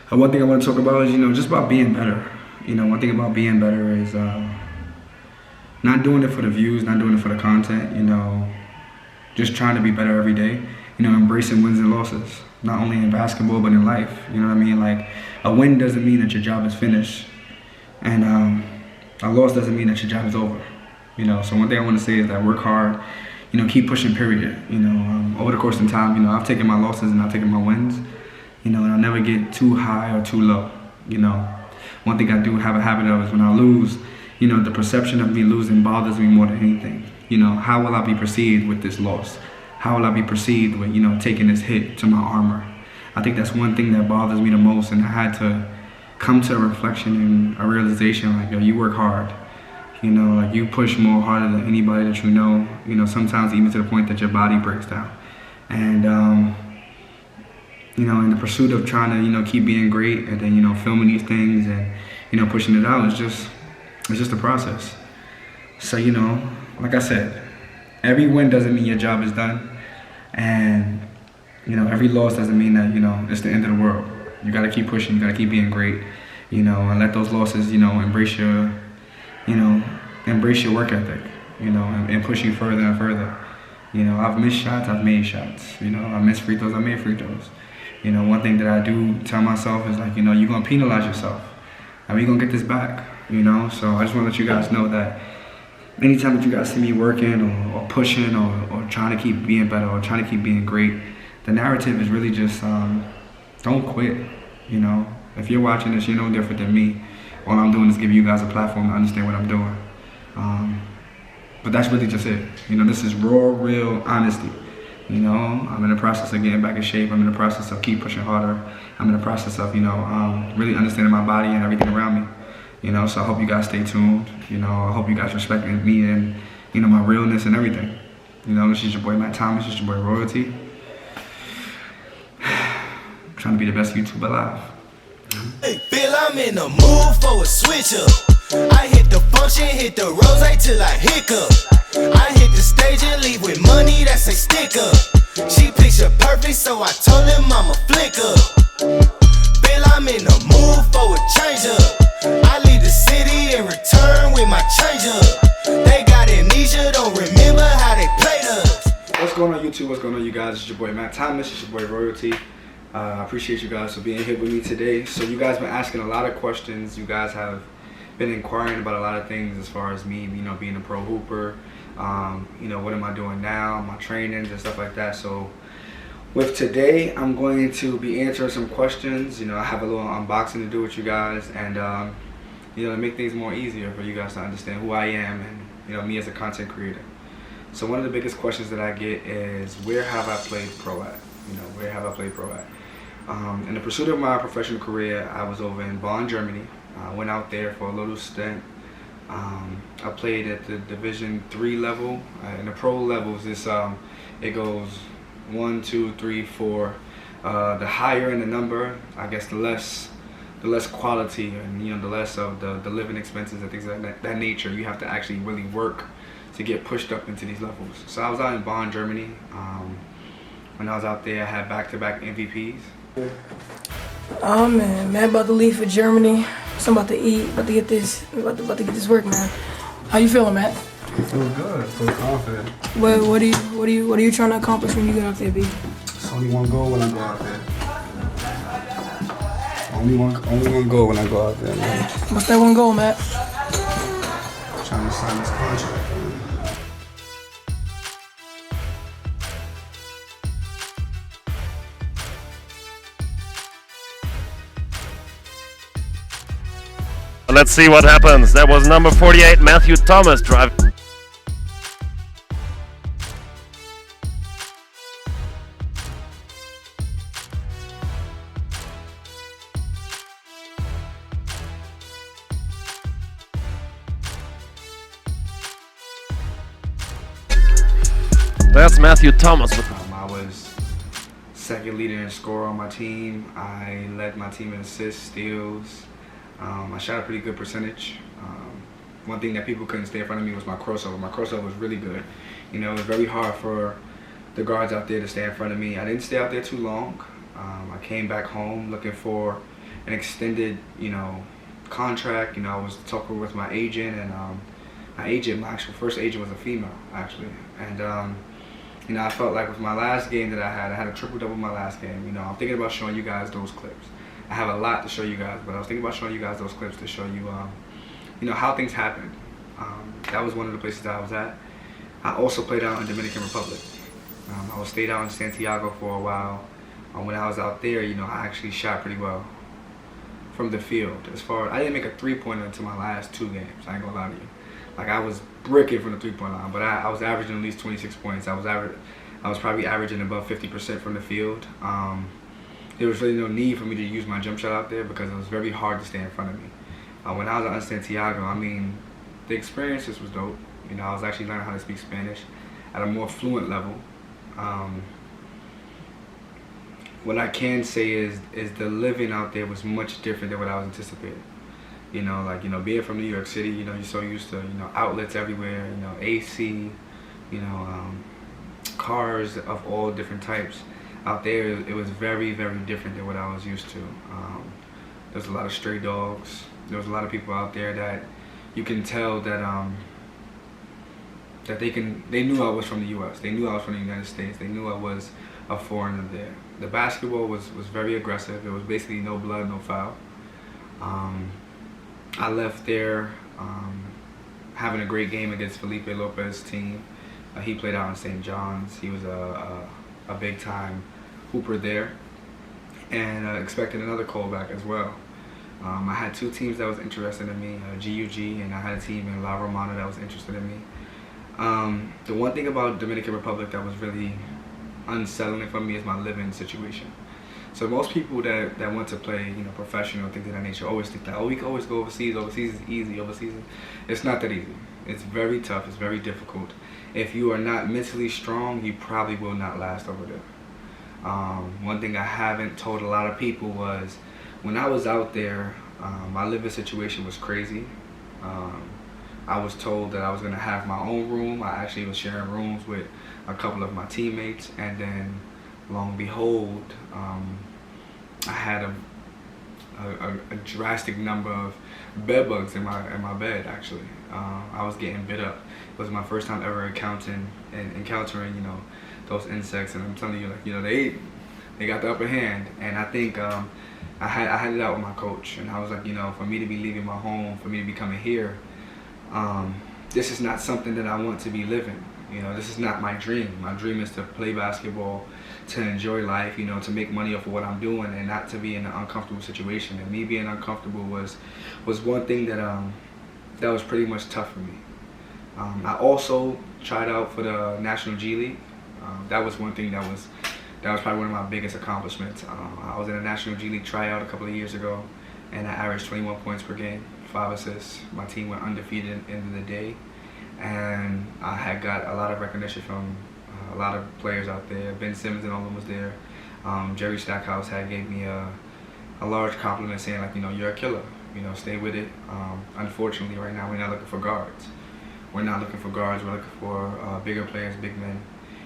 One thing I want to talk about is, just about being better. One thing about being better is not doing it for the views, not doing it for the content, just trying to be better every day, embracing wins and losses, not only in basketball, but in life, you know what I mean? Like, a win doesn't mean that your job is finished, and a loss doesn't mean that your job is over, So one thing I want to say is that work hard, keep pushing, period. Over the course of time, I've taken my losses and I've taken my wins, and I'll never get too high or too low, One thing I do have a habit of is when I lose, the perception of me losing bothers me more than anything. How will I be perceived with this loss? How will I be perceived with, taking this hit to my armor? I think that's one thing that bothers me the most, and I had to come to a reflection and a realization, like, yo, you work hard. Like, you push more harder than anybody that you know, sometimes even to the point that your body breaks down. And, in the pursuit of trying to, keep being great, and then, filming these things and, pushing it out, it's just a process. So, like I said, every win doesn't mean your job is done. And, every loss doesn't mean that, it's the end of the world. You gotta keep pushing, you gotta keep being great, and let those losses, embrace your work ethic, and push you further and further. I've missed shots, I've made shots. I've missed free throws, I've made free throws. One thing that I do tell myself is, like, you're gonna penalize yourself. And we're gonna get this back, So I just wanna let you guys know that anytime that you guys see me working or pushing or trying to keep being better or trying to keep being great, the narrative is really just, don't quit, If you're watching this, you're no different than me. All I'm doing is giving you guys a platform to understand what I'm doing. But that's really just it. This is raw, real honesty. I'm in the process of getting back in shape. I'm in the process of keep pushing harder. I'm in the process of, really understanding my body and everything around me. So I hope you guys stay tuned. I hope you guys respect me and, my realness and everything. This is your boy Matt Thomas. This is your boy Royalty. Trying to be the best YouTuber alive. Hey, Bill, I'm in the mood for a switch up. I hit the function, hit the rose till I hiccup. I hit the stage and leave with money that's a sticker. She picture perfect, so I told him I'm a flicker. Bill, I'm in the mood for a change up. I leave the city and return with my change up. They got amnesia, don't remember how they played us. What's going on, YouTube? What's going on, you guys? It's your boy Matt Thomas. It's your boy Royalty. I appreciate you guys for being here with me today. So you guys been asking a lot of questions. You guys have been inquiring about a lot of things as far as me, being a pro hooper. What am I doing now, my trainings and stuff like that. So with today, I'm going to be answering some questions. I have a little unboxing to do with you guys, and to make things more easier for you guys to understand who I am and me as a content creator. So one of the biggest questions that I get is, where have I played pro at? Where have I played pro at? In the pursuit of my professional career, I was over in Bonn, Germany. I went out there for a little stint. I played at the Division III level. In the pro levels, it goes 1, 2, 3, 4. The higher in the number, I guess, the less quality, and the less of the living expenses and things like that nature. You have to actually really work to get pushed up into these levels. So I was out in Bonn, Germany. When I was out there, I had back-to-back MVPs. Oh man, about to leave for Germany. So I'm about to eat, about to get this work, man. How you feeling, Matt? I feel good. I feel confident. What are you trying to accomplish when you get out there, B? It's only one goal when I go out there. Only one goal when I go out there, man. What's that one goal, Matt? Trying to sign this contract. Let's see what happens. That was number 48, Matthew Thomas driving. That's Matthew Thomas. I was second leader in score on my team. I led my team in assists, steals. I shot a pretty good percentage. One thing that people couldn't stay in front of me was my crossover. My crossover was really good. It was very hard for the guards out there to stay in front of me. I didn't stay out there too long. I came back home looking for an extended, contract. I was talking with my agent, and my actual first agent was a female, actually. And I felt like with my last game that I had a triple-double my last game. I'm thinking about showing you guys those clips. I have a lot to show you guys, but I was thinking about showing you guys those clips to show you, how things happened. That was one of the places that I was at. I also played out in Dominican Republic. I was stayed out in Santiago for a while. When I was out there, I actually shot pretty well from the field. I didn't make a three-pointer until my last 2 games. I ain't gonna lie to you. Like, I was bricking from the three-point line, but I was averaging at least 26 points. I was probably averaging above 50% from the field. There was really no need for me to use my jump shot out there because it was very hard to stay in front of me. When I was out in Santiago, the experiences was dope. I was actually learning how to speak Spanish at a more fluent level. What I can say is the living out there was much different than what I was anticipating. Being from New York City, you're so used to, outlets everywhere, AC, cars of all different types. Out there, it was very, very different than what I was used to. There was a lot of stray dogs. There was a lot of people out there that you can tell that they knew I was from the U.S. They knew I was from the United States. They knew I was a foreigner there. The basketball was very aggressive. It was basically no blood, no foul. I left there having a great game against Felipe Lopez's team. He played out in St. John's. He was a big-time hooper there, and expected another callback as well. I had 2 teams that was interested in me, GUG, and I had a team in La Romana that was interested in me. The one thing about Dominican Republic that was really unsettling for me is my living situation. So most people that want to play, professional, things of that nature, always think that, oh, we can always go overseas. Overseas is easy. Overseas, it's not that easy. It's very tough. It's very difficult. If you are not mentally strong, you probably will not last over there. One thing I haven't told a lot of people was when I was out there, my living situation was crazy. I was told that I was going to have my own room. I actually was sharing rooms with a couple of my teammates, and then lo and behold, I had a drastic number of bed bugs in my bed. Actually, I was getting bit up. It was my first time ever encountering those insects, and I'm telling you, they got the upper hand. And I think I had it out with my coach, and I was like, for me to be leaving my home, for me to be coming here, this is not something that I want to be living. This is not my dream. My dream is to play basketball, to enjoy life, to make money off of what I'm doing, and not to be in an uncomfortable situation. And me being uncomfortable was one thing that was pretty much tough for me. I also tried out for the National G League. That was one thing that was probably one of my biggest accomplishments. I was in a National G League tryout a couple of years ago, and I averaged 21 points per game, 5 assists. My team went undefeated at the end of the day, and I had got a lot of recognition from a lot of players out there. Ben Simmons and all of them was there. Jerry Stackhouse gave me a large compliment saying, like, you're a killer. Stay with it. Unfortunately, right now we're not looking for guards. We're looking for bigger players, big men.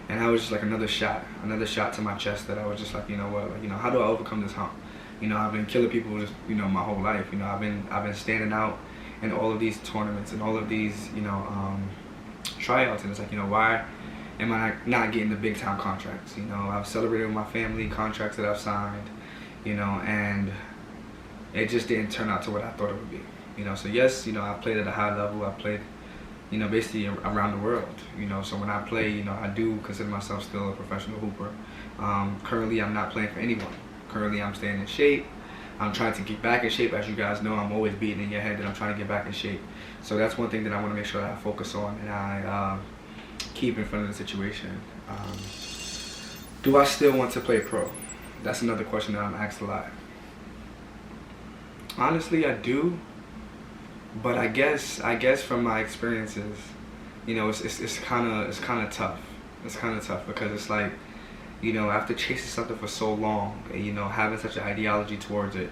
And I was just like another shot to my chest that I was just like, how do I overcome this hump? I've been killing people just, my whole life. I've been standing out in all of these tournaments and all of these, tryouts, and it's like, why am I not getting the big time contracts? I've celebrated with my family, contracts that I've signed, and it just didn't turn out to what I thought it would be. So yes, I played at a high level. I played, basically around the world. So when I play, I do consider myself still a professional hooper. Currently, I'm not playing for anyone. Currently, I'm staying in shape. I'm trying to get back in shape. As you guys know, I'm always beating in your head that I'm trying to get back in shape. So that's one thing that I want to make sure that I focus on and I keep in front of the situation. Do I still want to play pro? That's another question that I'm asked a lot. Honestly, I do. But I guess from my experiences, it's kind of tough. It's kind of tough because it's like, after chasing something for so long, having such an ideology towards it,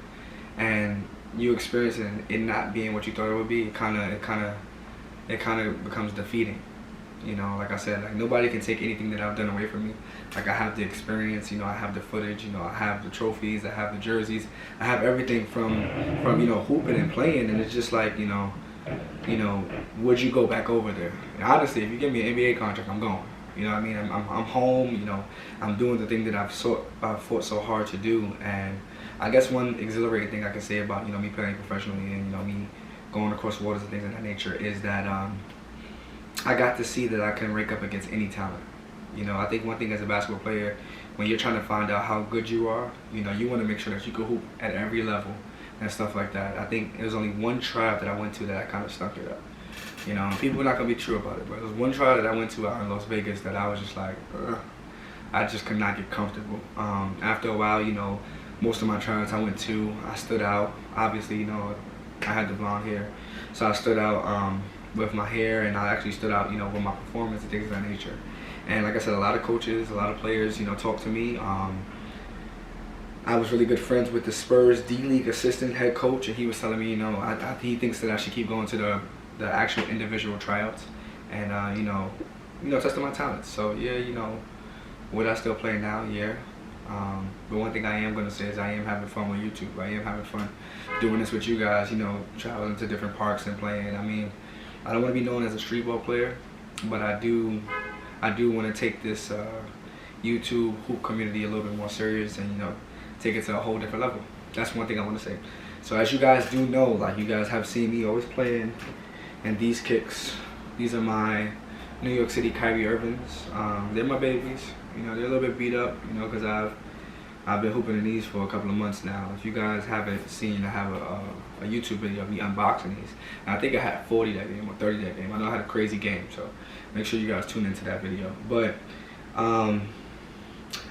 and you experiencing it not being what you thought it would be, it kind of becomes defeating. You know, like I said, like nobody can take anything that I've done away from me. Like I have the experience, you know, I have the footage, you know, I have the trophies, I have the jerseys, I have everything from you know, hooping and playing, and it's just like, you know, would you go back over there? And honestly, if you give me an NBA contract, I'm going. You know what I mean? I'm home, you know, I'm doing the thing that I've fought so hard to do. And I guess one exhilarating thing I can say about, you know, me playing professionally and, you know, me going across waters and things of that nature is that I got to see that I can rank up against any talent. You know, I think one thing as a basketball player, when you're trying to find out how good you are, you know, you want to make sure that you can hoop at every level and stuff like that. I think there was only one tryout that I went to that I kind of stuck it up. You know, people are not going to be true about it, but there was one trial that I went to out in Las Vegas that I was just like, ugh. I just could not get comfortable. After a while, you know, most of my tryouts I went to, I stood out. Obviously, you know, I had the blonde hair, so I stood out with my hair, and I actually stood out, you know, with my performance and things of that nature. And like I said, a lot of coaches, a lot of players, you know, talked to me. I was really good friends with the Spurs D-League assistant head coach, and he was telling me, you know, he thinks that I should keep going to the actual individual tryouts and, you know, testing my talents. So, yeah, you know, would I still play now? Yeah. But one thing I am going to say is I am having fun with YouTube. I am having fun doing this with you guys, you know, traveling to different parks and playing. I mean, I don't want to be known as a street ball player, but I do want to take this YouTube hoop community a little bit more serious and, you know, take it to a whole different level. That's one thing I want to say. So as you guys do know, like you guys have seen me always playing in these kicks. These are my New York City Kyrie Irvings. They're my babies. You know, they're a little bit beat up, you know, because I've been hooping in these for a couple of months now. If you guys haven't seen, I have a YouTube video of me unboxing these. And I think I had 40 that game or 30 that game. I know I had a crazy game, so make sure you guys tune into that video. But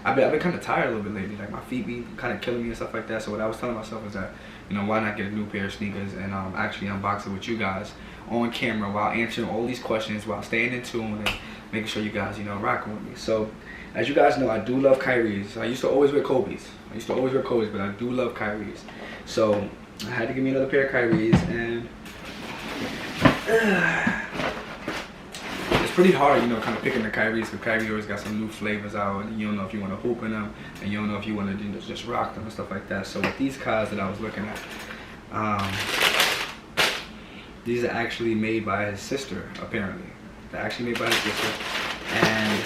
I've been kind of tired a little bit lately. Like my feet be kind of killing me and stuff like that. So what I was telling myself is that, you know, why not get a new pair of sneakers and actually unbox it with you guys on camera while answering all these questions, while staying in tune and making sure you guys, you know, rocking with me. So as you guys know, I do love Kyrie's. I used to always wear Kobe's. But I do love Kyrie's. So I had to give me another pair of Kyrie's, and it's pretty hard, you know, kind of picking the Kyrie's, because Kyrie always got some new flavors out, and you don't know if you want to hoop in them, and you don't know if you want to, you know, just rock them and stuff like that. So with these cards that I was looking at, these are actually made by his sister, apparently. They're actually made by his sister, and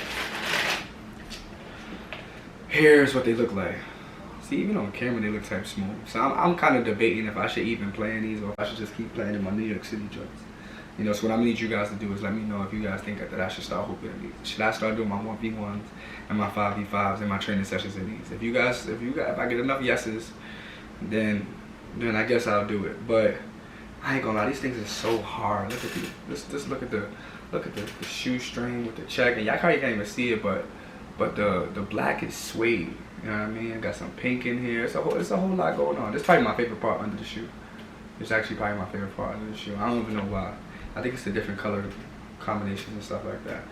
here's what they look like. See, even on camera, they look type smooth. So I'm kind of debating if I should even play in these or if I should just keep playing in my New York City joints. You know, so what I'm gonna need you guys to do is let me know if you guys think that I should start hooping in these. Should I start doing my 1v1s and my 5v5s and my training sessions in these? If I get enough yeses, then I guess I'll do it. But I ain't gonna lie, these things are so hard. Look at these. Just look at the shoestring with the check, and y'all probably can't even see it, but the black is suede. You know what I mean? Got some pink in here. It's a whole lot going on. This is probably my favorite part under the shoe. It's actually probably my favorite part under the shoe. I don't even know why. I think it's the different color combinations and stuff like that.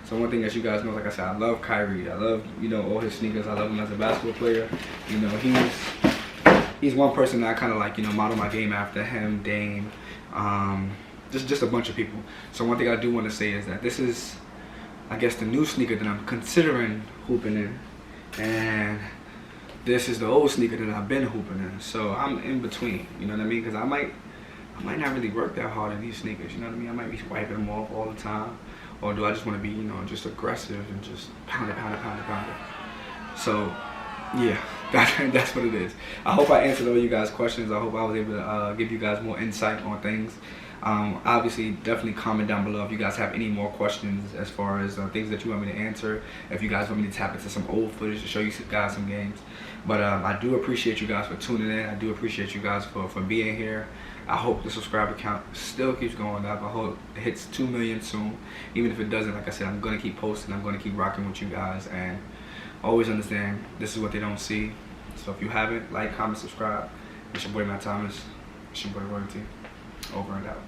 So one thing that you guys know, like I said, I love Kyrie. I love, you know, all his sneakers. I love him as a basketball player. You know, he's one person that I kind of like, you know, model my game after him, Dame, just a bunch of people. So one thing I do want to say is that this is, I guess, the new sneaker that I'm considering hooping in, and this is the old sneaker that I've been hooping in. So I'm in between, you know what I mean? Because I might not really work that hard in these sneakers, you know what I mean? I might be wiping them off all the time, or do I just want to be, you know, just aggressive and just pound it. So yeah, that's what it is. I hope I answered all you guys' questions. I hope I was able to give you guys more insight on things. Obviously, definitely comment down below if you guys have any more questions as far as things that you want me to answer. If you guys want me to tap into some old footage to show you guys some games. But I do appreciate you guys for tuning in. I do appreciate you guys for being here. I hope the subscriber count still keeps going up. I hope it hits 2 million soon. Even if it doesn't, like I said, I'm going to keep posting. I'm going to keep rocking with you guys. And always understand, this is what they don't see. So if you haven't, like, comment, subscribe. It's your boy Matt Thomas. It's your boy Royalty. Over and out.